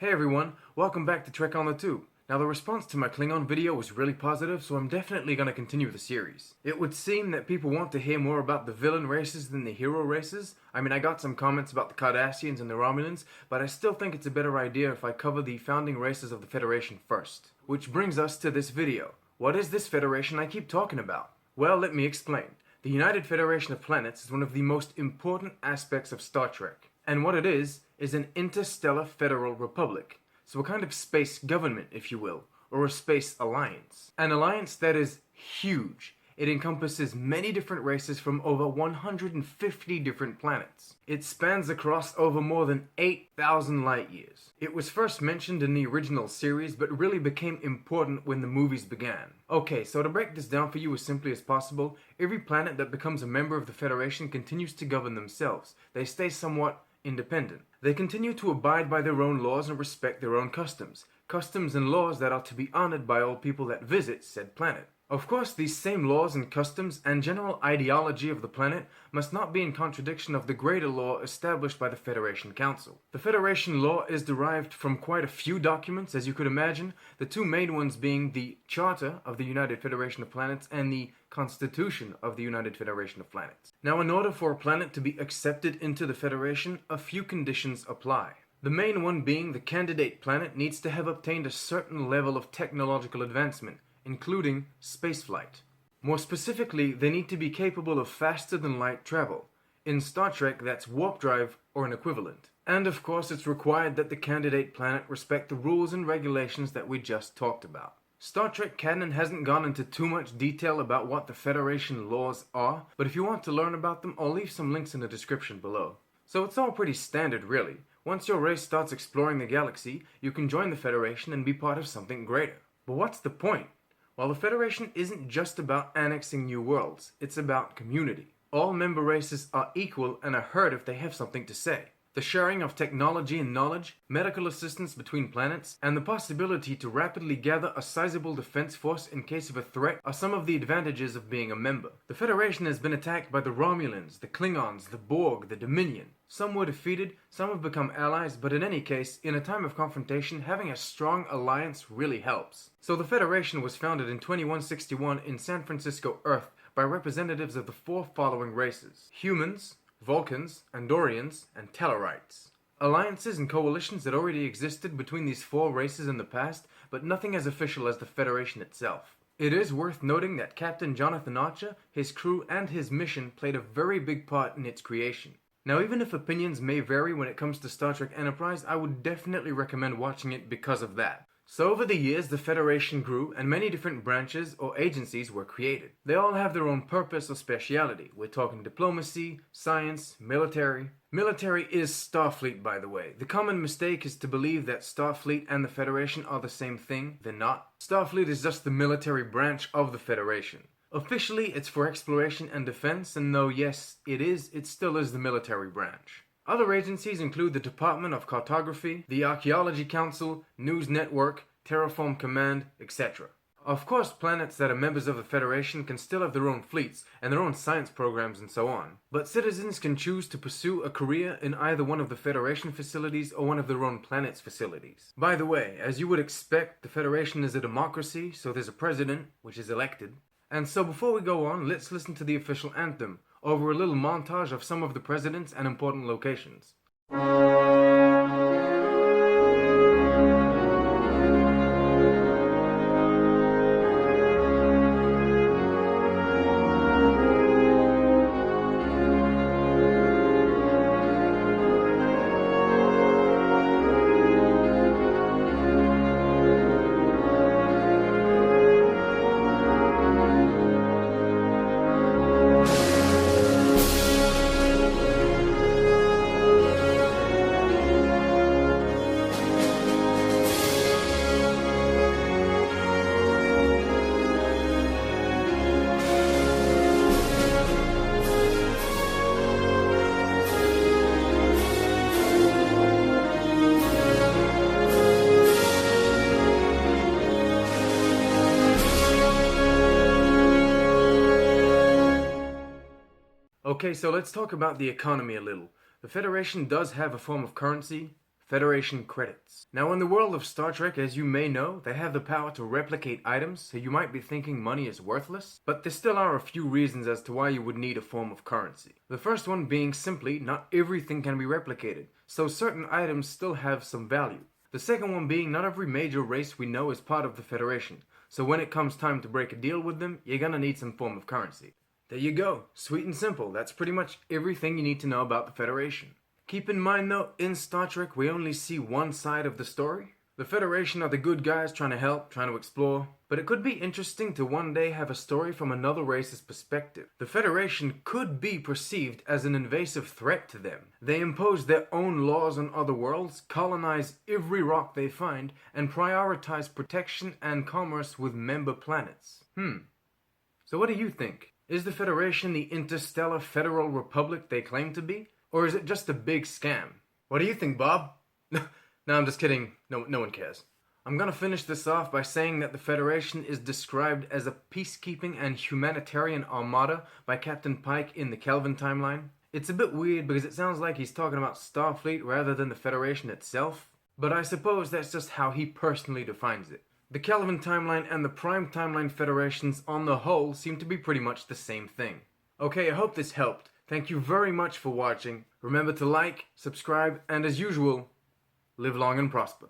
Hey everyone, welcome back to Trek on the Tube. Now the response to my Klingon video was really positive, so I'm definitely going to continue the series. It would seem that people want to hear more about the villain races than the hero races. I mean, I got some comments about the Cardassians and the Romulans, but I still think it's a better idea if I cover the founding races of the Federation first. Which brings us to this video. What is this Federation I keep talking about? Well, let me explain. The United Federation of Planets is one of the most important aspects of Star Trek. And what it is an interstellar federal republic. So a kind of space government, if you will, or a space alliance. An alliance that is huge. It encompasses many different races from over 150 different planets. It spans across over more than 8,000 light years. It was first mentioned in the original series, but really became important when the movies began. Okay, so to break this down for you as simply as possible, every planet that becomes a member of the Federation continues to govern themselves. They stay somewhat independent. They continue to abide by their own laws and respect their own customs and laws that are to be honored by all people that visit said planet. Of course, these same laws and customs and general ideology of the planet must not be in contradiction of the greater law established by the Federation Council. The Federation law is derived from quite a few documents, as you could imagine, the two main ones being the Charter of the United Federation of Planets and the Constitution of the United Federation of Planets. Now, in order for a planet to be accepted into the Federation, a few conditions apply. The main one being the candidate planet needs to have obtained a certain level of technological advancement, including spaceflight. More specifically, they need to be capable of faster than light travel. In Star Trek, that's warp drive or an equivalent. And of course, it's required that the candidate planet respect the rules and regulations that we just talked about. Star Trek canon hasn't gone into too much detail about what the Federation laws are, but if you want to learn about them, I'll leave some links in the description below. So it's all pretty standard, really. Once your race starts exploring the galaxy, you can join the Federation and be part of something greater. But what's the point? Well, the Federation isn't just about annexing new worlds, it's about community. All member races are equal and are heard if they have something to say. The sharing of technology and knowledge, medical assistance between planets, and the possibility to rapidly gather a sizable defense force in case of a threat are some of the advantages of being a member. The Federation has been attacked by the Romulans, the Klingons, the Borg, the Dominion. Some were defeated, some have become allies, but in any case, in a time of confrontation, having a strong alliance really helps. So the Federation was founded in 2161 in San Francisco, Earth, by representatives of the four following races: humans, Vulcans, Andorians, and Tellarites. Alliances and coalitions had already existed between these four races in the past, but nothing as official as the Federation itself. It is worth noting that Captain Jonathan Archer, his crew, and his mission played a very big part in its creation. Now, even if opinions may vary when it comes to Star Trek Enterprise, I would definitely recommend watching it because of that. So over the years, the Federation grew, and many different branches or agencies were created. They all have their own purpose or speciality. We're talking diplomacy, science, military. Military is Starfleet, by the way. The common mistake is to believe that Starfleet and the Federation are the same thing. They're not. Starfleet is just the military branch of the Federation. Officially, it's for exploration and defense, and though yes, it still is the military branch. Other agencies include the Department of Cartography, the Archaeology Council, News Network, Terraform Command, etc. Of course, planets that are members of the Federation can still have their own fleets and their own science programs and so on. But citizens can choose to pursue a career in either one of the Federation facilities or one of their own planet's facilities. By the way, as you would expect, the Federation is a democracy, so there's a president, which is elected. And so before we go on, let's listen to the official anthem, over a little montage of some of the presidents and important locations. Okay, so let's talk about the economy a little. The Federation does have a form of currency, Federation credits. Now, in the world of Star Trek, as you may know, they have the power to replicate items, so you might be thinking money is worthless, but there still are a few reasons as to why you would need a form of currency. The first one being simply, not everything can be replicated, so certain items still have some value. The second one being, not every major race we know is part of the Federation, so when it comes time to break a deal with them, you're gonna need some form of currency. There you go, sweet and simple. That's pretty much everything you need to know about the Federation. Keep in mind though, in Star Trek we only see one side of the story. The Federation are the good guys trying to help, trying to explore, but it could be interesting to one day have a story from another race's perspective. The Federation could be perceived as an invasive threat to them. They impose their own laws on other worlds, colonize every rock they find, and prioritize protection and commerce with member planets. So what do you think? Is the Federation the interstellar federal republic they claim to be? Or is it just a big scam? What do you think, Bob? No, I'm just kidding. No one cares. I'm gonna finish this off by saying that the Federation is described as a peacekeeping and humanitarian armada by Captain Pike in the Kelvin timeline. It's a bit weird because it sounds like he's talking about Starfleet rather than the Federation itself, but I suppose that's just how he personally defines it. The Kelvin timeline and the Prime timeline federations on the whole seem to be pretty much the same thing. Okay, I hope this helped. Thank you very much for watching. Remember to like, subscribe, and as usual, live long and prosper.